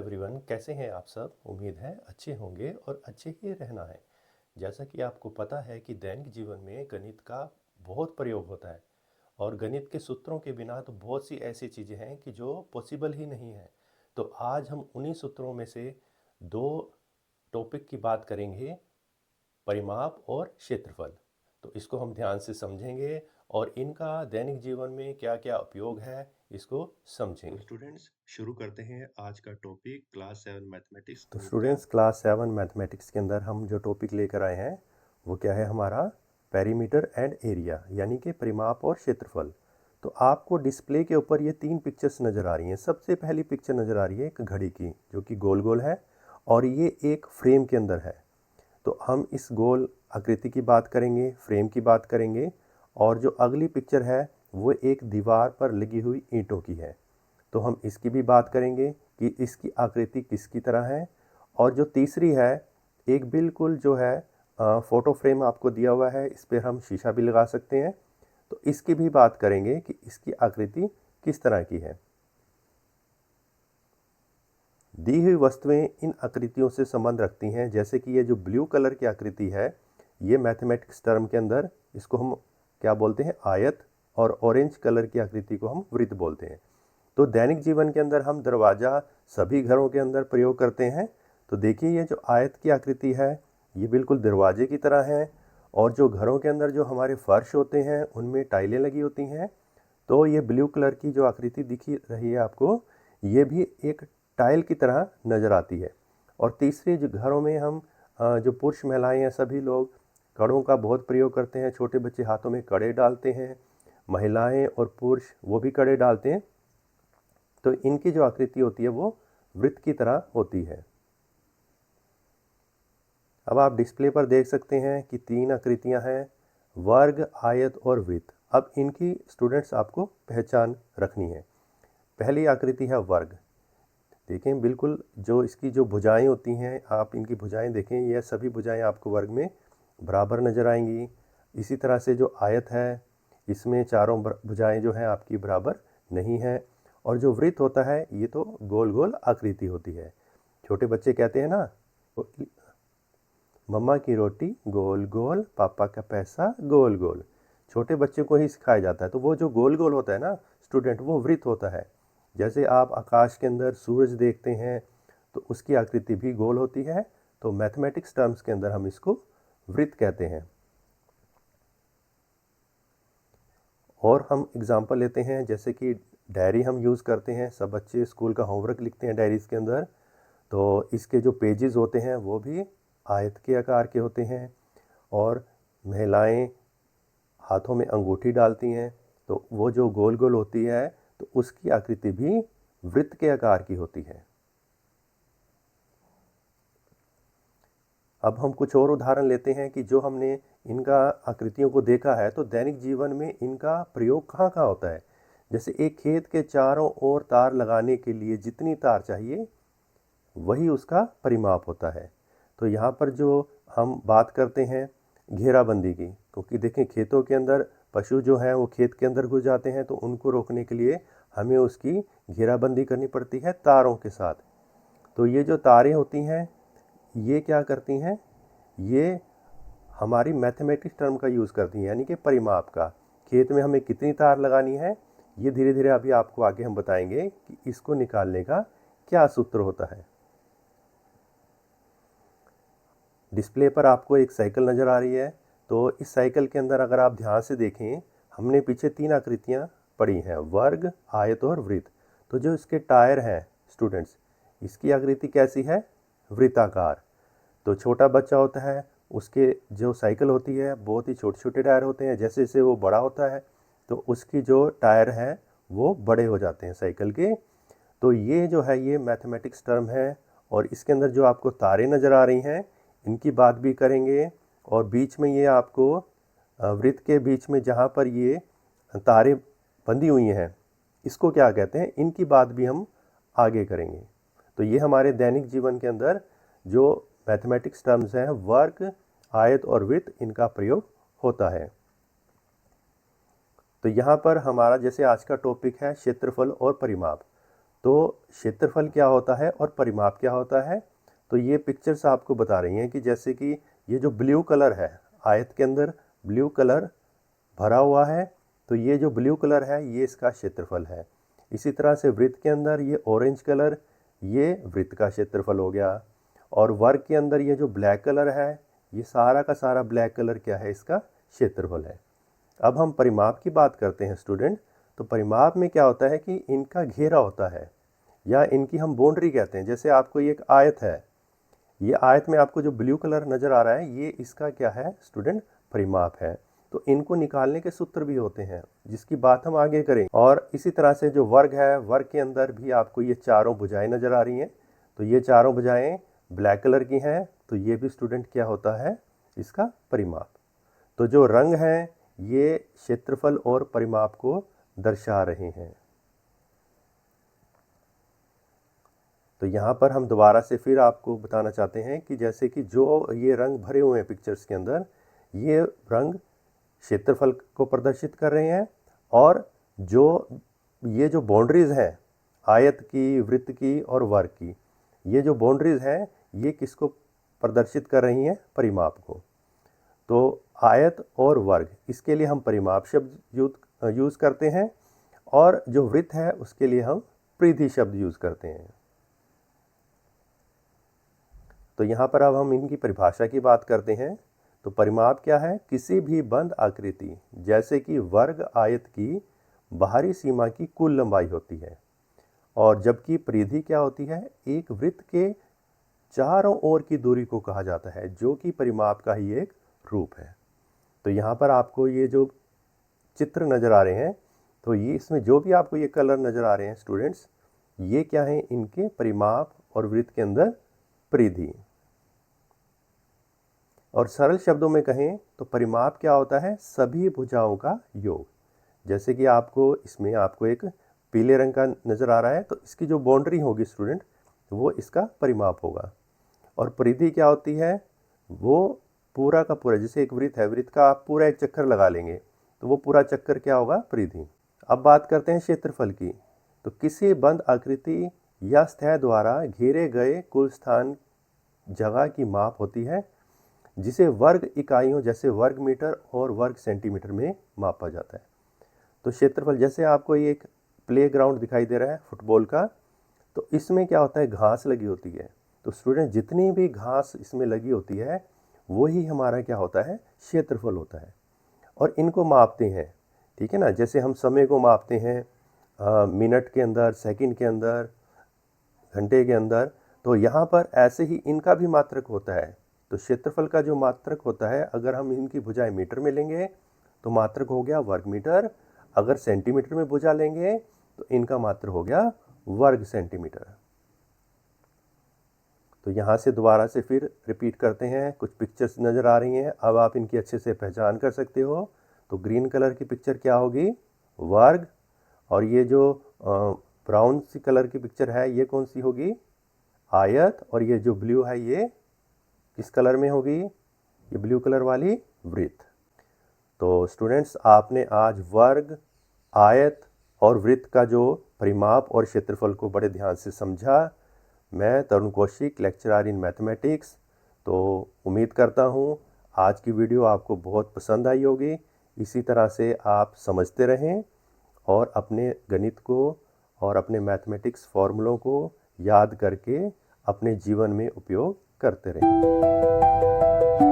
Everyone, कैसे हैं आप सब। उम्मीद है अच्छे होंगे और अच्छे ही रहना है। जैसा कि आपको पता है कि दैनिक जीवन में गणित का बहुत प्रयोग होता है और गणित के सूत्रों के बिना तो बहुत सी ऐसी चीज़ें हैं कि जो पॉसिबल ही नहीं है। तो आज हम उन्हीं सूत्रों में से दो टॉपिक की बात करेंगे, परिमाप और क्षेत्रफल। तो इसको हम ध्यान से समझेंगे और इनका दैनिक जीवन में क्या क्या उपयोग है इसको समझेंगे। तो स्टूडेंट्स, शुरू करते हैं आज का टॉपिक क्लास 7 मैथमेटिक्स तो गणित का। स्टूडेंट्स, क्लास 7 मैथमेटिक्स के अंदर हम जो टॉपिक लेकर आए हैं वो क्या है हमारा पेरीमीटर एंड एरिया, यानी कि परिमाप और क्षेत्रफल। तो आपको डिस्प्ले के ऊपर ये तीन पिक्चर्स नज़र आ रही हैं। सबसे पहली पिक्चर नज़र आ रही है एक घड़ी की, जो कि गोल गोल है और ये एक फ्रेम के अंदर है। तो हम इस गोल आकृति की बात करेंगे, फ्रेम की बात करेंगे। और जो अगली पिक्चर है वो एक दीवार पर लगी हुई ईंटों की है, तो हम इसकी भी बात करेंगे कि इसकी आकृति किसकी तरह है। और जो तीसरी है, एक बिल्कुल जो है फ़ोटो फ्रेम आपको दिया हुआ है, इस पर हम शीशा भी लगा सकते हैं, तो इसकी भी बात करेंगे कि इसकी आकृति किस तरह की है। दी हुई वस्तुएं इन आकृतियों से संबंध रखती हैं। जैसे कि ये जो ब्लू कलर की आकृति है, ये मैथमेटिक्स टर्म के अंदर इसको हम क्या बोलते हैं, आयत। और ऑरेंज कलर की आकृति को हम वृत्त बोलते हैं। तो दैनिक जीवन के अंदर हम दरवाज़ा सभी घरों के अंदर प्रयोग करते हैं। तो देखिए, ये जो आयत की आकृति है ये बिल्कुल दरवाजे की तरह है। और जो घरों के अंदर जो हमारे फर्श होते हैं उनमें टाइलें लगी होती हैं, तो ये ब्लू कलर की जो आकृति दिखी रही है आपको, ये भी एक टाइल की तरह नज़र आती है। और तीसरे जो घरों में हम जो पुरुष महिलाएं हैं सभी लोग कड़ों का बहुत प्रयोग करते हैं। छोटे बच्चे हाथों में कड़े डालते हैं, महिलाएं और पुरुष वो भी कड़े डालते हैं। तो इनकी जो आकृति होती है वो वृत्त की तरह होती है। अब आप डिस्प्ले पर देख सकते हैं कि तीन आकृतियां हैं, वर्ग, आयत और वृत्त। अब इनकी स्टूडेंट्स आपको पहचान रखनी है। पहली आकृति है वर्ग। देखें, बिल्कुल जो इसकी जो भुजाएं होती हैं, आप इनकी भुजाएं देखें, यह सभी भुजाएं आपको वर्ग में बराबर नज़र आएंगी। इसी तरह से जो आयत है, इसमें चारों भुजाएं जो हैं आपकी बराबर नहीं हैं। और जो वृत्त होता है ये तो गोल गोल आकृति होती है। छोटे बच्चे कहते हैं ना, मम्मा की रोटी गोल गोल, पापा का पैसा गोल गोल। छोटे बच्चे को ही सिखाया जाता है। तो वो जो गोल गोल होता है ना स्टूडेंट, वो वृत्त होता है। जैसे आप आकाश के अंदर सूरज देखते हैं तो उसकी आकृति भी गोल होती है। तो मैथमेटिक्स टर्म्स के अंदर हम इसको वृत्त कहते हैं। और हम एग्जाम्पल लेते हैं, जैसे कि डायरी हम यूज़ करते हैं, सब बच्चे स्कूल का होमवर्क लिखते हैं डायरीज़ के अंदर। तो इसके जो पेजेस होते हैं वो भी आयत के आकार के होते हैं। और महिलाएं हाथों में अंगूठी डालती हैं, तो वो जो गोल गोल होती है तो उसकी आकृति भी वृत्त के आकार की होती है। अब हम कुछ और उदाहरण लेते हैं कि जो हमने इनका आकृतियों को देखा है तो दैनिक जीवन में इनका प्रयोग कहाँ कहाँ होता है। जैसे एक खेत के चारों ओर तार लगाने के लिए जितनी तार चाहिए वही उसका परिमाप होता है। तो यहाँ पर जो हम बात करते हैं घेराबंदी की, क्योंकि देखें खेतों के अंदर पशु जो हैं वो खेत के अंदर घुस जाते हैं, तो उनको रोकने के लिए हमें उसकी घेराबंदी करनी पड़ती है तारों के साथ। तो ये जो तारें होती हैं ये क्या करती हैं, ये हमारी मैथमेटिक्स टर्म का यूज़ करती हैं, यानी कि परिमाप का। खेत में हमें कितनी तार लगानी है ये धीरे धीरे अभी आपको आगे हम बताएंगे कि इसको निकालने का क्या सूत्र होता है। डिस्प्ले पर आपको एक साइकिल नज़र आ रही है। तो इस साइकिल के अंदर अगर आप ध्यान से देखें, हमने पीछे तीन आकृतियाँ पढ़ी हैं, वर्ग, आयत और वृत्त। तो जो इसके टायर हैं स्टूडेंट्स, इसकी आकृति कैसी है, वृत्ताकार। तो छोटा बच्चा होता है, उसके जो साइकिल होती है बहुत ही छोटे छोटे टायर होते हैं। जैसे जैसे वो बड़ा होता है तो उसकी जो टायर है वो बड़े हो जाते हैं साइकिल के। तो ये जो है ये मैथमेटिक्स टर्म है। और इसके अंदर जो आपको तारें नज़र आ रही हैं इनकी बात भी करेंगे। और बीच में ये आपको वृत्त के बीच में जहाँ पर ये तारें बंधी हुई हैं इसको क्या कहते हैं, इनकी बात भी हम आगे करेंगे। तो ये हमारे दैनिक जीवन के अंदर जो मैथमेटिक्स टर्म्स हैं, वर्ग, आयत और वृत्त, इनका प्रयोग होता है। तो यहाँ पर हमारा जैसे आज का टॉपिक है क्षेत्रफल और परिमाप। तो क्षेत्रफल क्या होता है और परिमाप क्या होता है, तो ये पिक्चर्स आपको बता रही हैं कि जैसे कि ये जो ब्लू कलर है, आयत के अंदर ब्लू कलर भरा हुआ है, तो ये जो ब्लू कलर है ये इसका क्षेत्रफल है। इसी तरह से वृत्त के अंदर ये ऑरेंज कलर, ये वृत्त का क्षेत्रफल हो गया। और वर्ग के अंदर ये जो ब्लैक कलर है, ये सारा का सारा ब्लैक कलर क्या है, इसका क्षेत्रफल है। अब हम परिमाप की बात करते हैं स्टूडेंट। तो परिमाप में क्या होता है कि इनका घेरा होता है या इनकी हम बाउंड्री कहते हैं। जैसे आपको ये एक आयत है, ये आयत में आपको जो ब्लू कलर नज़र आ रहा है, ये इसका क्या है स्टूडेंट, परिमाप है। तो इनको निकालने के सूत्र भी होते हैं जिसकी बात हम आगे करें। और इसी तरह से जो वर्ग है, वर्ग के अंदर भी आपको ये चारों भुजाएं नज़र आ रही हैं। तो ये चारों भुजाएं ब्लैक कलर की हैं, तो ये भी स्टूडेंट क्या होता है, इसका परिमाप। तो जो रंग हैं ये क्षेत्रफल और परिमाप को दर्शा रहे हैं। तो यहाँ पर हम दोबारा से फिर आपको बताना चाहते हैं कि जैसे कि जो ये रंग भरे हुए हैं पिक्चर्स के अंदर, ये रंग क्षेत्रफल को प्रदर्शित कर रहे हैं। और ये जो बाउंड्रीज़ हैं आयत की, वृत्त की और वर्ग की, ये जो बाउंड्रीज़ हैं ये किसको प्रदर्शित कर रही हैं, परिमाप को। तो आयत और वर्ग, इसके लिए हम परिमाप शब्द यूज़ करते हैं, और जो वृत्त है उसके लिए हम परिधि शब्द यूज़ करते हैं। तो यहाँ पर अब हम इनकी परिभाषा की बात करते हैं। तो परिमाप क्या है, किसी भी बंद आकृति जैसे कि वर्ग आयत की बाहरी सीमा की कुल लंबाई होती है। और जबकि परिधि क्या होती है, एक वृत्त के चारों ओर की दूरी को कहा जाता है, जो कि परिमाप का ही एक रूप है। तो यहाँ पर आपको ये जो चित्र नज़र आ रहे हैं, तो ये इसमें जो भी आपको ये कलर नज़र आ रहे हैं स्टूडेंट्स, ये क्या है, इनके परिमाप और वृत्त के अंदर परिधि। और सरल शब्दों में कहें तो परिमाप क्या होता है, सभी भुजाओं का योग। जैसे कि आपको इसमें आपको एक पीले रंग का नज़र आ रहा है, तो इसकी जो बाउंड्री होगी स्टूडेंट, वो इसका परिमाप होगा। और परिधि क्या होती है, वो पूरा का पूरा, जैसे एक वृत्त है, वृत्त का आप पूरा एक चक्कर लगा लेंगे तो वो पूरा चक्कर क्या होगा, परिधि। अब बात करते हैं क्षेत्रफल की। तो किसी बंद आकृति या सतह द्वारा घेरे गए कुल स्थान जगह की माप होती है, जिसे वर्ग इकाइयों जैसे वर्ग मीटर और वर्ग सेंटीमीटर में मापा जाता है। तो क्षेत्रफल, जैसे आपको ये एक प्लेग्राउंड दिखाई दे रहा है फुटबॉल का, तो इसमें क्या होता है, घास लगी होती है। तो स्टूडेंट जितनी भी घास इसमें लगी होती है वही हमारा क्या होता है, क्षेत्रफल होता है। और इनको मापते हैं, ठीक है ना, जैसे हम समय को मापते हैं मिनट के अंदर, सेकंड के अंदर, घंटे के अंदर, तो यहाँ पर ऐसे ही इनका भी मात्रक होता है। तो क्षेत्रफल का जो मात्रक होता है, अगर हम इनकी भुजाएं मीटर में लेंगे तो मात्रक हो गया वर्ग मीटर, अगर सेंटीमीटर में भुजा लेंगे तो इनका मात्रक हो गया वर्ग सेंटीमीटर। तो यहाँ से दोबारा से फिर रिपीट करते हैं। कुछ पिक्चर्स नज़र आ रही हैं, अब आप इनकी अच्छे से पहचान कर सकते हो। तो ग्रीन कलर की पिक्चर क्या होगी, वर्ग। और ये जो ब्राउन सी कलर की पिक्चर है ये कौन सी होगी, आयत। और ये जो ब्लू है ये किस कलर में होगी, ये ब्लू कलर वाली वृत्त। तो स्टूडेंट्स, आपने आज वर्ग, आयत और वृत्त का जो परिमाप और क्षेत्रफल को बड़े ध्यान से समझा। मैं तरुण कौशिक, लेक्चरर इन मैथमेटिक्स। तो उम्मीद करता हूँ आज की वीडियो आपको बहुत पसंद आई होगी। इसी तरह से आप समझते रहें और अपने गणित को और अपने मैथमेटिक्स फॉर्मूलों को याद करके अपने जीवन में उपयोग करते रहें।